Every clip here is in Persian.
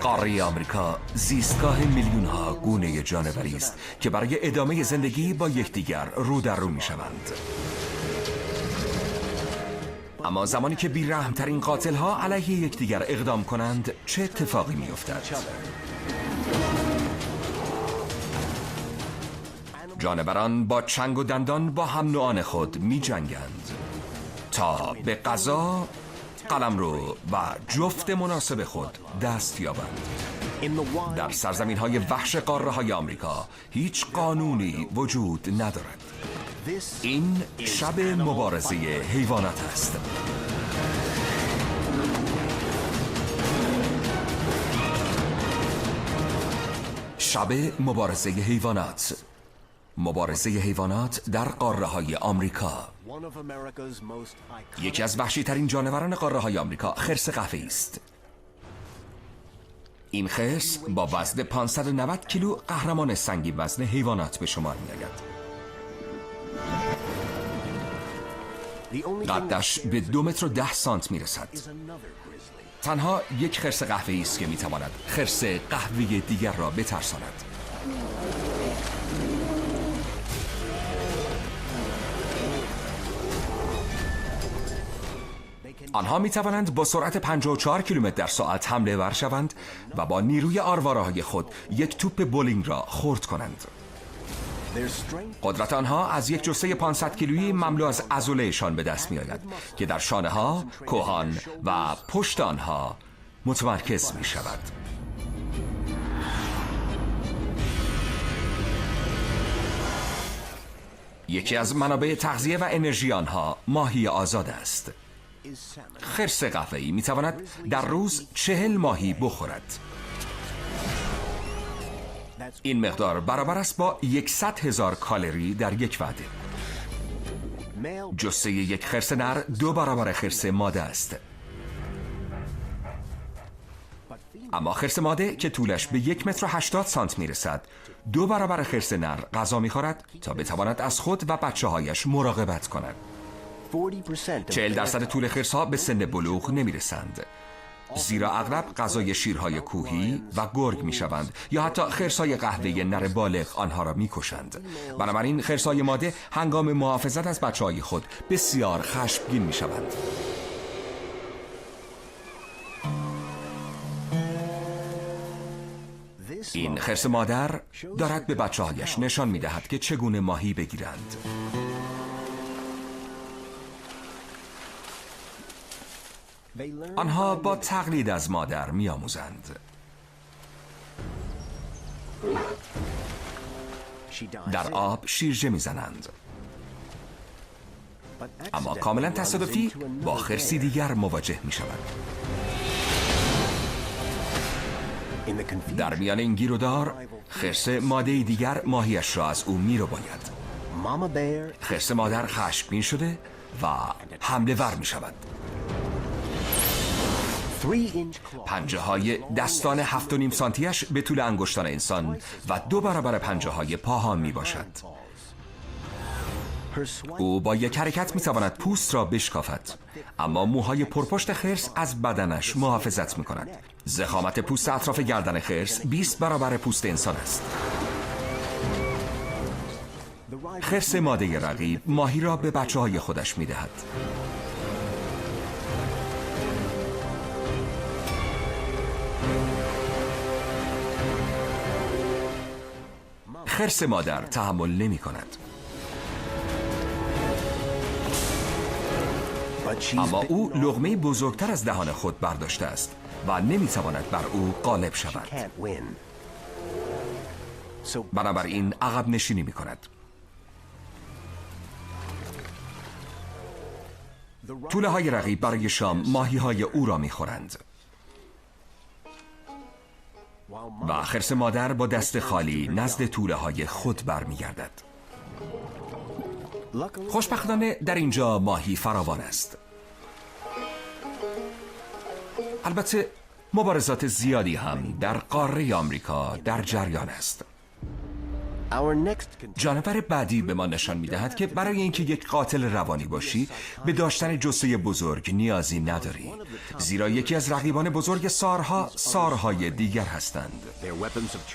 قاره آمریکا زیستگاه میلیون ها گونه جانوری است که برای ادامه زندگی با یکدیگر رو در رو میشوند. اما زمانی که بی‌رحم‌ترین قاتل ها علیه یکدیگر اقدام کنند چه اتفاقی میافتد؟ جانوران با چنگ و دندان با هم نوعان خود می جنگند تا به غذا، قلمرو و جفت مناسب خود دست یابند. در سرزمین های وحش قاره های آمریکا هیچ قانونی وجود ندارد. این شب مبارزه حیوانات است. شب مبارزه حیوانات. مبارزه حیوانات در قاره های آمریکا. یکی از وحشی ترین جانوران قاره های آمریکا خرس قهوه‌ای است. این خرس با وزن 590 کیلو قهرمان سنگین وزن حیوانات به شمار می‌آید. قدش به 2 متر و 10 سانت میرسد. تنها یک خرس قهوه‌ای است که میتواند خرس قهوه‌ای دیگر را بترساند. آنها می توانند با سرعت 54 کیلومتر در ساعت حمله ور شوند و با نیروی آرواره‌های خود یک توپ بولینگ را خرد کنند. قدرت آنها از یک جثه 500 کیلویی مملو از عضله‌شان به دست می آید که در شانه‌ها، کهان و پشت آنها متمرکز می شود. یکی از منابع تغذیه و انرژی آنها ماهی آزاد است. خرس قهوه‌ای می تواند در روز 40 ماهی بخورد. این مقدار برابر است با 100,000 کالری در یک وعده. جثه یک خرس نر 2 برابر خرس ماده است. اما خرس ماده که طولش به 1 متر و 80 سانت می رسد 2 برابر خرس نر غذا می خورد تا بتواند از خود و بچه هایش مراقبت کند. 40% طول خرس‌ها به سن بلوغ نمی‌رسند، زیرا اغلب غذای شیرهای کوهی و گرگ می‌شوند یا حتی خرس‌های قهوه‌ای نر بالغ آنها را می‌کشند. بنابراین خرس‌های ماده هنگام محافظت از بچه‌های خود بسیار خشمگین می‌شوند. این خرس مادر دارد به بچه‌هایش نشان می‌دهد که چگونه ماهی بگیرند. آنها با تقلید از مادر می‌آموزند. در آب شیرجه می‌زنند. اما کاملا تصادفی با خرسی دیگر مواجه می‌شوند. در میان این گیر و دار خرس ماده دیگر ماهیش را از او می‌رباید. خرس مادر خشمگین شده و حمله ور می‌شود. پنجه های دستان 7.5 سانتیش به طول انگشتان انسان و 2 برابر پنجه های پاها می باشد. او با یک حرکت می تواند پوست را بشکافد، اما موهای پرپشت خرس از بدنش محافظت می کند. ضخامت پوست اطراف گردن خرس 20 برابر پوست انسان است. خرس ماده رقیب ماهی را به بچه های خودش می دهد. خرس مادر تحمل نمی کند. اما او لقمه بزرگتر از دهان خود برداشته است و نمی تواند بر او غالب شود. بنابراین عقب نشینی می کند. توله های رقیب برای شام ماهی های او را می خورند و خرس مادر با دست خالی نزد توله های خود برمی گردد. خوشبختانه در اینجا ماهی فراوان است. البته مبارزات زیادی هم در قاره آمریکا در جریان است. جانور بعدی به ما نشان می‌دهد که برای اینکه یک قاتل روانی باشی به داشتن جثه بزرگ نیازی نداری، زیرا یکی از رقیبان بزرگ سارها سارهای دیگر هستند.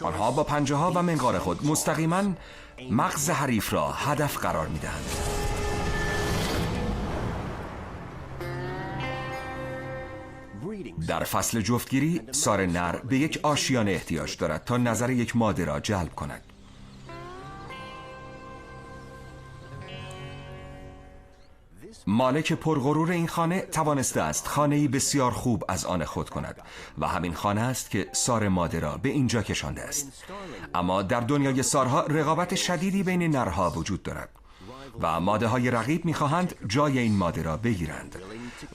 آنها با پنجه‌ها و منقار خود مستقیما مغز حریف را هدف قرار می‌دهند. در فصل جفتگیری سار نر به یک آشیانه احتیاج دارد تا نظر یک ماده را جلب کند. مالک پرغرور این خانه توانسته است خانه‌ای بسیار خوب از آن خود کند و همین خانه است که سار ماده را به اینجا کشانده است. اما در دنیای سارها رقابت شدیدی بین نرها وجود دارد و ماده های رقیب می‌خواهند جای این ماده را بگیرند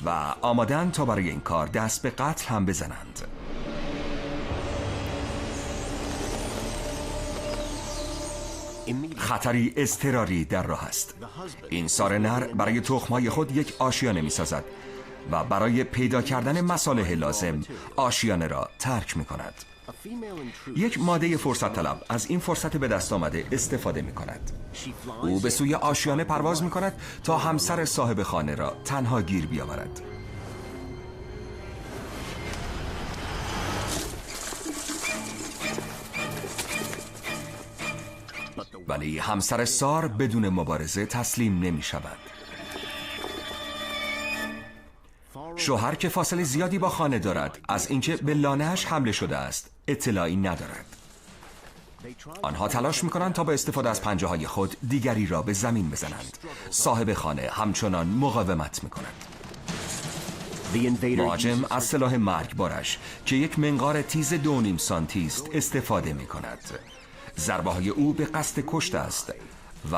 و آماده‌اند تا برای این کار دست به قتل هم بزنند. خطری اضطراری در راه است. این سار نر برای تخم‌های خود یک آشیانه می‌سازد و برای پیدا کردن مصالح لازم آشیانه را ترک می‌کند. یک ماده فرصت طلب از این فرصت به دست آمده استفاده می‌کند. او به سوی آشیانه پرواز می‌کند تا همسر صاحب خانه را تنها گیر بیاورد. ولی همسر سار بدون مبارزه تسلیم نمی شود. شوهر که فاصله زیادی با خانه دارد از اینکه به لانه‌اش حمله شده است اطلاعی ندارد. آنها تلاش می‌کنند تا با استفاده از پنجه‌های خود دیگری را به زمین بزنند. صاحب خانه همچنان مقاومت می‌کند. مهاجم از سلاح مرگبارش که یک منقار تیز 2.5 سانتی است استفاده می‌کند. ضربه‌های او به قصد کشت است و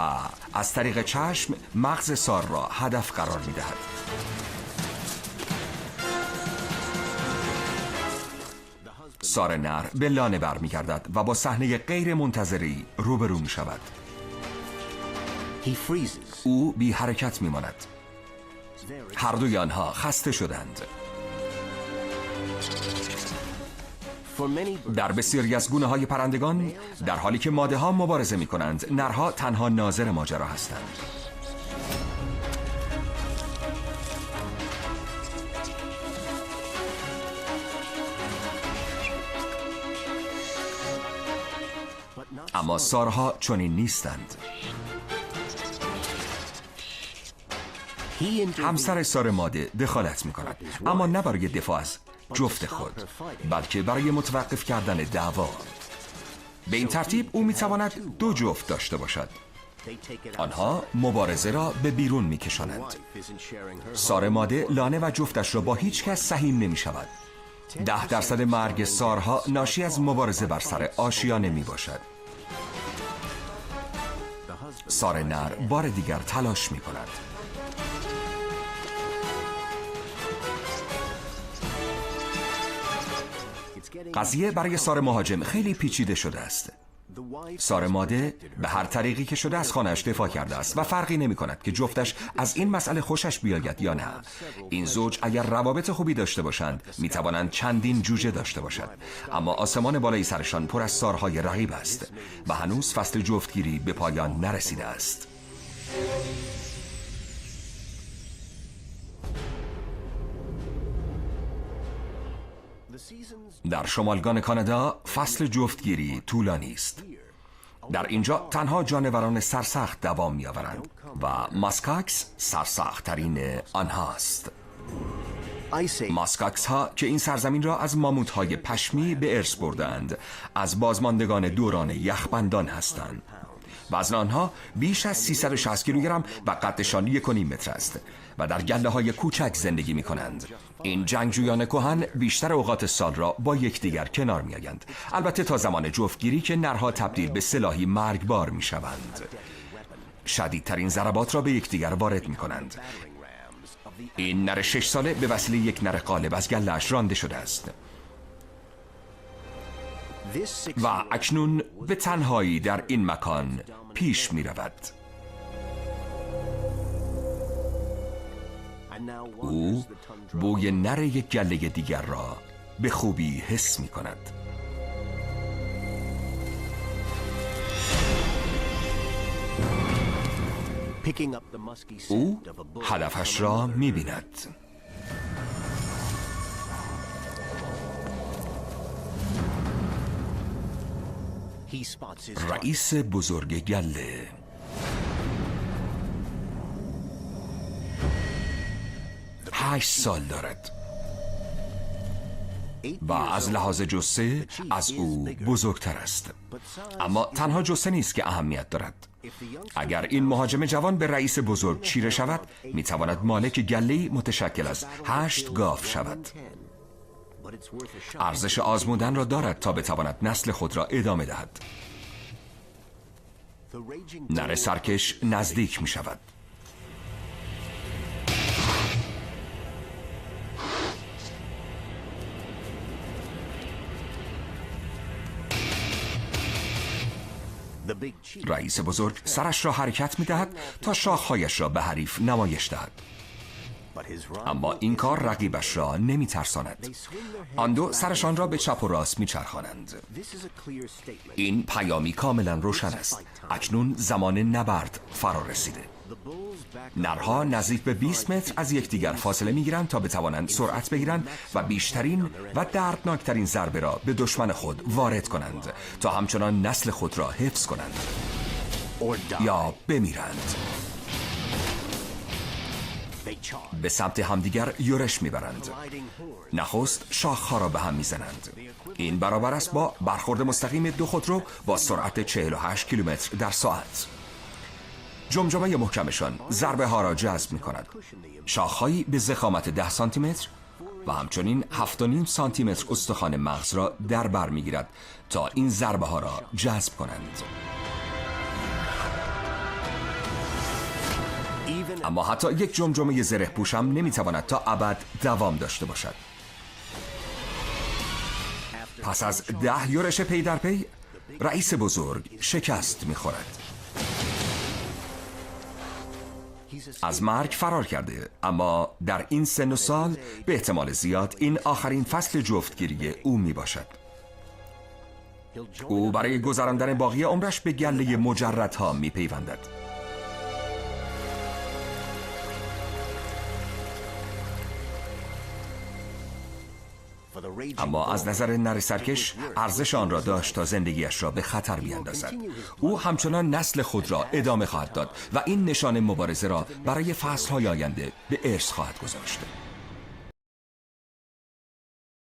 از طریق چشم مغز سار را هدف قرار می‌دهد. سار نر به لانه برمیگردد و با صحنه غیر منتظری روبرو می شود. او بی حرکت می ماند. هر دوی آنها خسته شدند. در بسیاری از گونه های پرندگان در حالی که ماده ها مبارزه می کنند نرها تنها ناظر ماجرا هستند. اما سارها چنین نیستند. همسر سار ماده دخالت می کند، اما نه برای دفاع از جفت خود بلکه برای متوقف کردن دعوا. به این ترتیب او می تواند 2 جفت داشته باشد. آنها مبارزه را به بیرون می کشانند. سار ماده لانه و جفتش را با هیچ کس سهیم نمی شود. 10% مرگ سارها ناشی از مبارزه بر سر آشیانه می باشد. سار نر بار دیگر تلاش می کند. قضیه برای سار مهاجم خیلی پیچیده شده است. سار ماده به هر طریقی که شده از خانه‌اش دفاع کرده است و فرقی نمی کند که جفتش از این مسئله خوشش بیاید یا نه. این زوج اگر روابط خوبی داشته باشند می توانند چندین جوجه داشته باشند، اما آسمان بالای سرشان پر از سارهای رقیب است و هنوز فصل جفتگیری به پایان نرسیده است. در شمالگان کانادا فصل جفتگیری طولانی است. در اینجا تنها جانوران سرسخت دوام می‌آورند و ماسکاکس سرسخت ترین آنهاست. ماسکاکس ها که این سرزمین را از ماموت های پشمی به ارث بردند از بازماندگان دوران یخبندان هستند. وزن آنها بیش از 360 کیلوگرم و قدشان 1.5 متر است و در گله های کوچک زندگی می کنند. این جنگجویان کهن بیشتر اوقات سال را با یکدیگر کنار می آیند، البته تا زمان جفتگیری که نرها تبدیل به سلاحی مرگبار می شوند. شدیدترین ضربات را به یکدیگر وارد می کنند. این نر 6 ساله به وسیله یک نر غالب از گله‌اش رانده شده است و اکنون به تنهایی در این مکان پیش می رود. او بوی نر یک گله دیگر را به خوبی حس می کند. او هدفش را می‌بیند. رئیس بزرگ گله. هشت سال دارد و از لحاظ جثه از او بزرگتر است، اما تنها جثه نیست که اهمیت دارد. اگر این مهاجم جوان به رئیس بزرگ چیره شود، میتواند مالک گله‌ای متشکل از 8 گاو شود. ارزش آزمودن را دارد تا بتواند نسل خود را ادامه دهد. نره سرکش نزدیک می شود. رئیس بزرگ سرش را حرکت می دهد تا شاخهایش را به حریف نمایش دهد، اما این کار رقیبش را نمی ترساند. آن دو سرشان را به چپ و راست می چرخانند. این پیامی کاملا روشن است. اکنون زمان نبرد فرا رسیده. نرها نزدیک به 20 متر از یکدیگر فاصله می گیرند تا بتوانند سرعت بگیرند و بیشترین و دردناکترین ضربه را به دشمن خود وارد کنند تا همچنان نسل خود را حفظ کنند یا بمیرند. به سمت همدیگر یورش میبرند. نخست شاخها را به هم میزنند. این برابر است با برخورد مستقیم دو خودرو با سرعت 48 کیلومتر در ساعت. جمجمه محکمشان ضربه ها را جذب می کند. شاخهایی به ضخامت 10 سانتی متر و همچنین 7.5 سانتی متر استخوان مغز را در بر می گیرد تا این ضربه ها را جذب کنند. اما حتی یک جمجمه زره پوش هم نمی تواند تا ابد دوام داشته باشد. پس از 10 یورش پی در پی، رئیس بزرگ شکست می خورد. از مرگ فرار کرده، اما در این سن و سال به احتمال زیاد این آخرین فصل جفتگیری او می باشد. او برای گذراندن باقی عمرش به گله مجردها می پیوندد. اما از نظر نره سرکش ارزش آن را داشت تا زندگیش را به خطر بیندازد. او همچنان نسل خود را ادامه خواهد داد و این نشان مبارزه را برای فصل‌های آینده به ارث خواهد گذاشت.